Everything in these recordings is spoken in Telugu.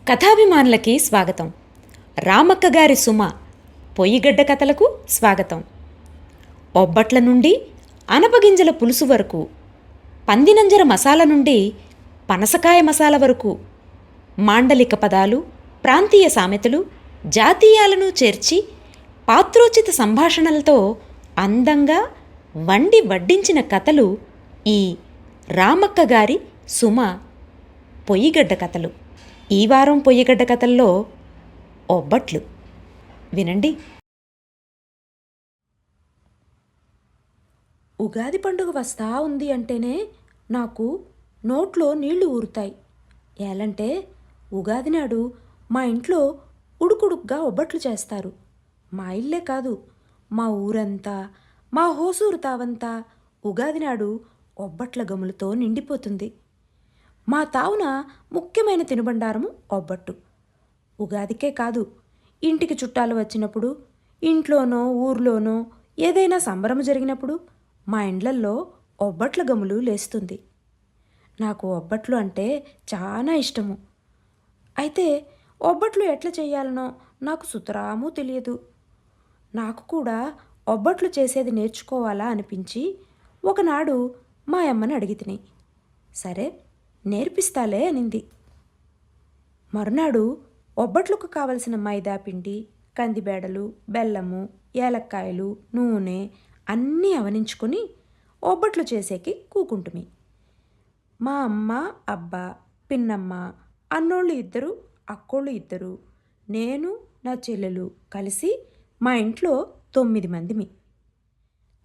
కథాభిమానులకి స్వాగతం. రామక్క గారి సుమ పొయ్యిగడ్డ కథలకు స్వాగతం. ఒబ్బట్ల నుండి అనపగింజల పులుసు వరకు, పందినంజర మసాలా నుండి పనసకాయ మసాలా వరకు, మాండలిక పదాలు, ప్రాంతీయ సామెతలు, జాతీయాలను చేర్చి పాత్రోచిత సంభాషణలతో అందంగా వండి వడ్డించిన కథలు ఈ రామక్క గారి సుమ పొయ్యిగడ్డ కథలు. ఈ వారం పొయ్యిగడ్డ కథల్లో ఒబ్బట్లు వినండి. ఉగాది పండుగ వస్తా ఉంది అంటేనే నాకు నోట్లో నీళ్లు ఊరుతాయి. ఏలంటే ఉగాది నాడు మా ఇంట్లో ఉడుకుడుగ్గా ఒబ్బట్లు చేస్తారు. మా ఇల్లే కాదు, మా ఊరంతా, మా హోసూరు తావంతా ఉగాది నాడు ఒబ్బట్ల గములతో నిండిపోతుంది. మా తావున ముఖ్యమైన తినుబండారము ఒబ్బట్టు. ఉగాదికే కాదు, ఇంటికి చుట్టాలు వచ్చినప్పుడు, ఇంట్లోనో ఊర్లోనో ఏదైనా సంబరం జరిగినప్పుడు మా ఇండ్లల్లో ఒబ్బట్ల గములు లేస్తుంది. నాకు ఒబ్బట్లు అంటే చాలా ఇష్టము. అయితే ఒబ్బట్లు ఎట్లా చేయాలనో నాకు సుతరాము తెలియదు. నాకు కూడా ఒబ్బట్లు చేసేది నేర్చుకోవాలా అనిపించి ఒకనాడు మా అమ్మని అడిగితిని. సరే నేర్పిస్తాలే అనింది. మరునాడు ఒబ్బట్లకు కావలసిన మైదా పిండి, కందిబేడలు, బెల్లము, ఏలక్కాయలు, నూనె అన్నీ అవనించుకొని ఒబ్బట్లు చేసేకి కూకుంటుమి. మా అమ్మ, అబ్బ, పిన్నమ్మ, అన్నోళ్ళు 2, అక్కోళ్ళు 2, నేను, నా చెల్లెలు కలిసి మా ఇంట్లో 9 మందిమి.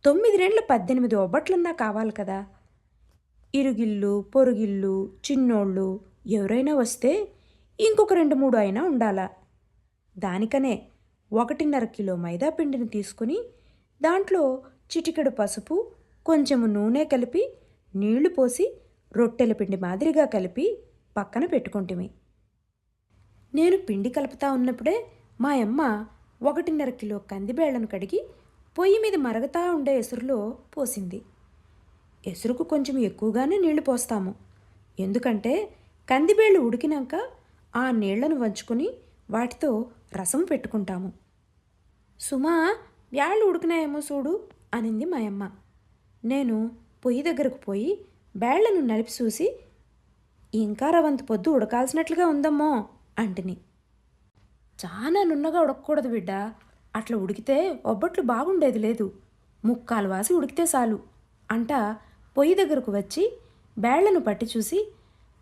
9 రెండ్ల 18 ఒబ్బట్లన్నా కావాలి కదా. ఇరుగిల్లు, పొరుగిల్లు, చిన్నోళ్ళు ఎవరైనా వస్తే ఇంకొక 2-3 అయినా ఉండాలా. దానికనే 1.5 కిలో మైదా పిండిని తీసుకుని దాంట్లో చిటికెడు పసుపు, కొంచెము నూనె కలిపి నీళ్లు పోసి రొట్టెల పిండి మాదిరిగా కలిపి పక్కన పెట్టుకుంటుమి. నేను పిండి కలుపుతా ఉన్నప్పుడే మా అమ్మ 1.5 కిలో కందిబేళ్లను కడిగి పొయ్యి మీద మరగతా ఉండే ఎసురులో పోసింది. ఎసురుకు కొంచెం ఎక్కువగానే నీళ్లు పోస్తాము. ఎందుకంటే కందిబేళ్లు ఉడికినాక ఆ నీళ్లను వంచుకొని వాటితో రసం పెట్టుకుంటాము. సుమా, బ్యాళ్ళు ఉడికినాయేమో చూడు అనింది మా అమ్మ. నేను పొయ్యి దగ్గరకు పోయి బేళ్లను నలిపి చూసి, ఇంకా రవంత పొద్దు ఉడకాల్సినట్లుగా ఉందమ్మో అంటిని. చాలా నున్నగా ఉడకకూడదు బిడ్డ, అట్లా ఉడికితే ఒబ్బట్లు బాగుండేది లేదు. 3/4 వాసి ఉడికితే చాలు అంట పొయ్యి దగ్గరకు వచ్చి బేళ్లను పట్టి చూసి,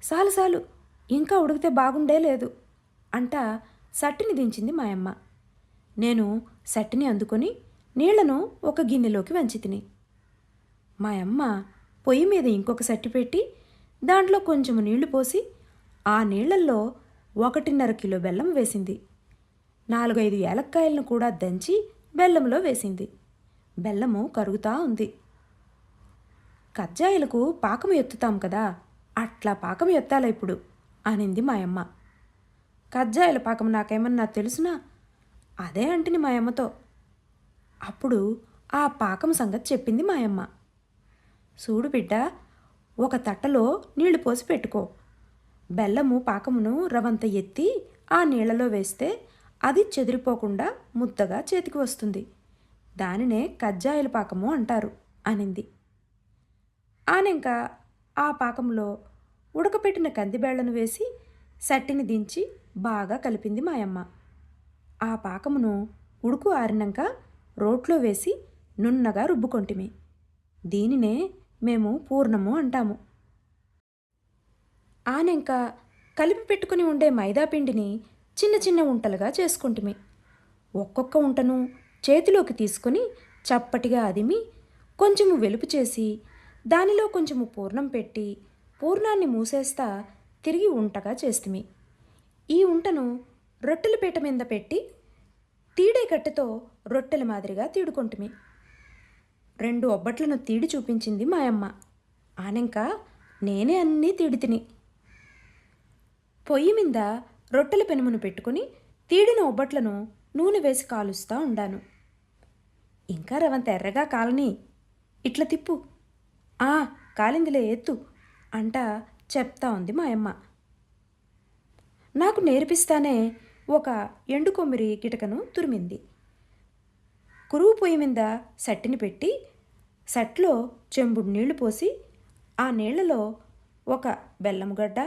సాలు సాలు, ఇంకా ఉడికితే బాగుండే లేదు అంట సట్టిని దించింది మా అమ్మ. నేను సట్టిని అందుకొని నీళ్లను ఒక గిన్నెలోకి వంచి తిని. మా అమ్మ పొయ్యి మీద ఇంకొక సట్టి పెట్టి దాంట్లో కొంచెము నీళ్లు పోసి ఆ నీళ్లల్లో 1.5 కిలో బెల్లం వేసింది. 4-5 ఏలక్కాయలను కూడా దంచి బెల్లంలో వేసింది. బెల్లము కరుగుతా ఉంది. కజ్జాయిలకు పాకం ఎత్తుతాం కదా, అట్లా పాకం ఎత్తాలా ఇప్పుడు అనింది మా అమ్మ. కజ్జాయిల పాకం నాకేమన్నా తెలుసునా? అదే అంటిని మా అమ్మతో. అప్పుడు ఆ పాకం సంగతి చెప్పింది మా అమ్మ. చూడు బిడ్డ, ఒక తట్టలో నీళ్లు పోసి పెట్టుకో. బెల్లము పాకమును రవంత ఎత్తి ఆ నీళ్లలో వేస్తే అది చెదిరిపోకుండా ముద్దగా చేతికి వస్తుంది. దానినే కజ్జాయిల పాకము అంటారు అనింది. ఆనెంక ఆ పాకంలో ఉడకపెట్టిన కందిబేళ్లను వేసి సట్టిని దించి బాగా కలిపింది మా అమ్మ. ఆ పాకమును ఉడుకు ఆరినాక రోట్లో వేసి నున్నగా రుబ్బుకొంటిమి. దీనినే మేము పూర్ణము అంటాము. ఆనెంక కలిపి పెట్టుకుని ఉండే మైదాపిండిని చిన్న చిన్న ఉంటలుగా చేసుకుంటుమి. ఒక్కొక్క ఉంటను చేతిలోకి తీసుకుని చప్పటిగా అదిమి కొంచెము వెలుపు చేసి దానిలో కొంచెము పూర్ణం పెట్టి పూర్ణాన్ని మూసేస్తా తిరిగి ఉంటగా చేస్తుమి. ఈ ఉంటను రొట్టెల పీట మీద పెట్టి తీడే కట్టెతో రొట్టెల మాదిరిగా తీడుకుంటుమి. 2 ఒబ్బట్లను తీడి చూపించింది మా అమ్మ. ఆనెంక నేనే అన్నీ తీడి తిని. పొయ్యి మీద రొట్టెల పెనుమును పెట్టుకుని తీడిన ఒబ్బట్లను నూనె వేసి కాలుస్తూ ఉండాను. ఇంకా రవంత ఎర్రగా కాలని, ఇట్లా తిప్పు, కాలిందిలే ఎత్తు అంట చెప్తా ఉంది మా అమ్మ. నాకు నేర్పిస్తానే ఒక ఎండు కొమ్మిరి గిటకను తురిమింది. కురువు పొయ్యి మీద సట్టిని పెట్టి సట్లో చెంబుడు నీళ్లు పోసి ఆ నీళ్లలో ఒక బెల్లం గడ్డ,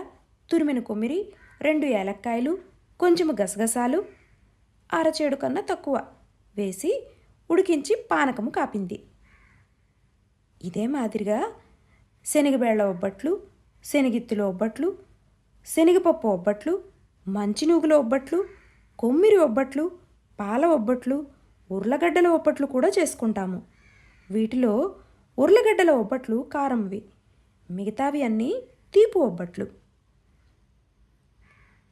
తురిమిన కొమ్మిరి, 2 ఏలక్కాయలు, కొంచెము గసగసాలు, అరచేడు కన్నా తక్కువ వేసి ఉడికించి పానకము కాపింది. ఇదే మాదిరిగా శనగబేళ్ల ఒబ్బట్లు, శనగిత్తుల ఒబ్బట్లు, శనగపప్పు ఒబ్బట్లు, మంచినూగుల ఒబ్బట్లు, కొమ్మిరి ఒబ్బట్లు, పాల ఒబ్బట్లు, ఉర్లగడ్డల ఒబ్బట్లు కూడా చేసుకుంటాము. వీటిలో ఉర్లగడ్డల ఒబ్బట్లు కారంవి, మిగతావి అన్నీ తీపి ఒబ్బట్లు.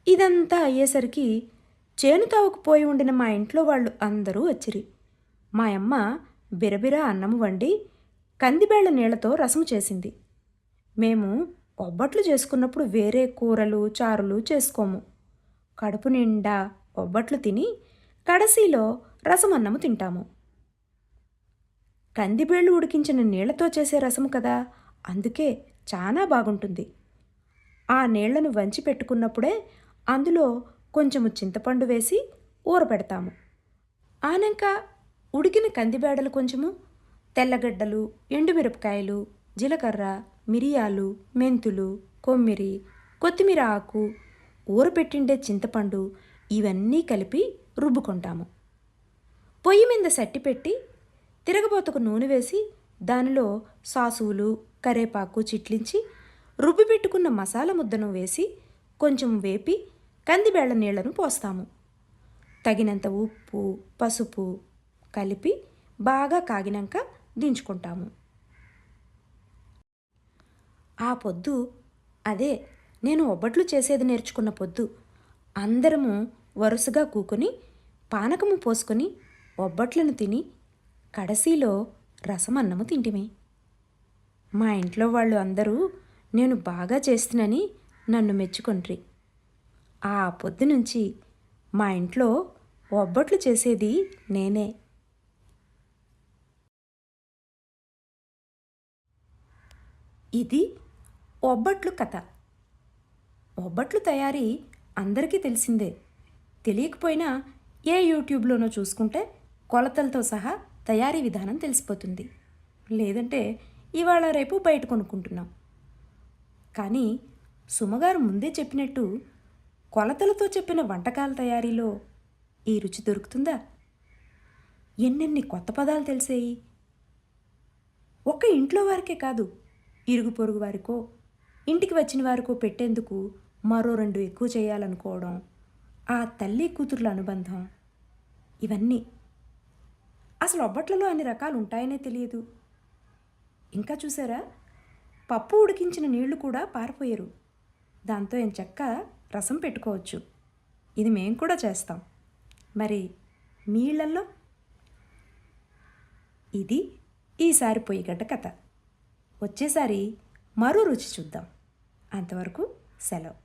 ఇదంతా అయ్యేసరికి చేను తావుకు పోయి ఉండిన మా ఇంట్లో వాళ్ళు అందరూ వచ్చిరి. మా అమ్మ బిరబిరా అన్నము వండి కందిబేళ్ల నీళ్లతో రసం చేసింది. మేము ఒబ్బట్లు చేసుకున్నప్పుడు వేరే కూరలు చారులు చేసుకోము. కడుపు నిండా ఒబ్బట్లు తిని కడసీలో రసం అన్నము తింటాము. కందిబేళ్లు ఉడికించిన నీళ్లతో చేసే రసము కదా, అందుకే చాలా బాగుంటుంది. ఆ నీళ్లను వంచి పెట్టుకున్నప్పుడే అందులో కొంచెము చింతపండు వేసి ఊరపెడతాము. ఆనంక ఉడికిన కందిబేడలు కొంచెము, తెల్లగడ్డలు, ఎండుమిరపకాయలు, జీలకర్ర, మిరియాలు, మెంతులు, కొమ్మిరి, కొత్తిమీర ఆకు, ఊరపెట్టిండే చింతపండు ఇవన్నీ కలిపి రుబ్బుకుంటాము. పొయ్యి మీద సట్టి పెట్టి తిరగబోతకు నూనె వేసి దానిలో సాసువులు, కరేపాకు చిట్లించి రుబ్బి పెట్టుకున్న మసాలా ముద్దను వేసి కొంచెం వేపి కందిబేళ్ల నీళ్లను పోస్తాము. తగినంత ఉప్పు, పసుపు కలిపి బాగా కాగినాక దించుకుంటాము. ఆ పొద్దు అదే నేను ఒబ్బట్లు చేసేది నేర్చుకున్న పొద్దు. అందరము వరుసగా కూకొని పానకము పోసుకొని ఒబ్బట్లను తిని కడసీలో రసమన్నము తింటిమి. మా ఇంట్లో వాళ్ళు అందరూ నేను బాగా చేస్తునని నన్ను మెచ్చుకొండ్రి. ఆ పొద్దు నుంచి మా ఇంట్లో ఒబ్బట్లు చేసేది నేనే. ఇది ఒబ్బట్లు కథ. ఒబ్బట్లు తయారీ అందరికీ తెలిసిందే. తెలియకపోయినా ఏ యూట్యూబ్లోనో చూసుకుంటే కొలతలతో సహా తయారీ విధానం తెలిసిపోతుంది. లేదంటే ఇవాళ రేపు బయట కొనుక్కుంటున్నాం. కానీ సుమగారు ముందే చెప్పినట్టు కొలతలతో చెప్పిన వంటకాల తయారీలో ఈ రుచి దొరుకుతుందా? ఎన్నెన్ని కొత్త పదాలు తెలిసేయి. ఒక్క ఇంట్లో వారికే కాదు, ఇరుగు పొరుగు వారికో ఇంటికి వచ్చిన వారికో పెట్టేందుకు మరో 2 ఎక్కువ చేయాలనుకోవడం, ఆ తల్లి కూతుర్ల అనుబంధం, ఇవన్నీ. అసలు ఒబ్బట్లలో అన్ని రకాలు ఉంటాయనే తెలియదు. ఇంకా చూసారా, పప్పు ఉడికించిన నీళ్లు కూడా పారిపోయారు. దాంతో ఎంచక్క రసం పెట్టుకోవచ్చు. ఇది మేము కూడా చేస్తాం. మరి మీ ఇళ్లల్లో? ఇది ఈసారి పొయ్యిగడ్డ కథ. వచ్చేసారి మరో రుచి చూద్దాం. అంతవరకు సెలవు.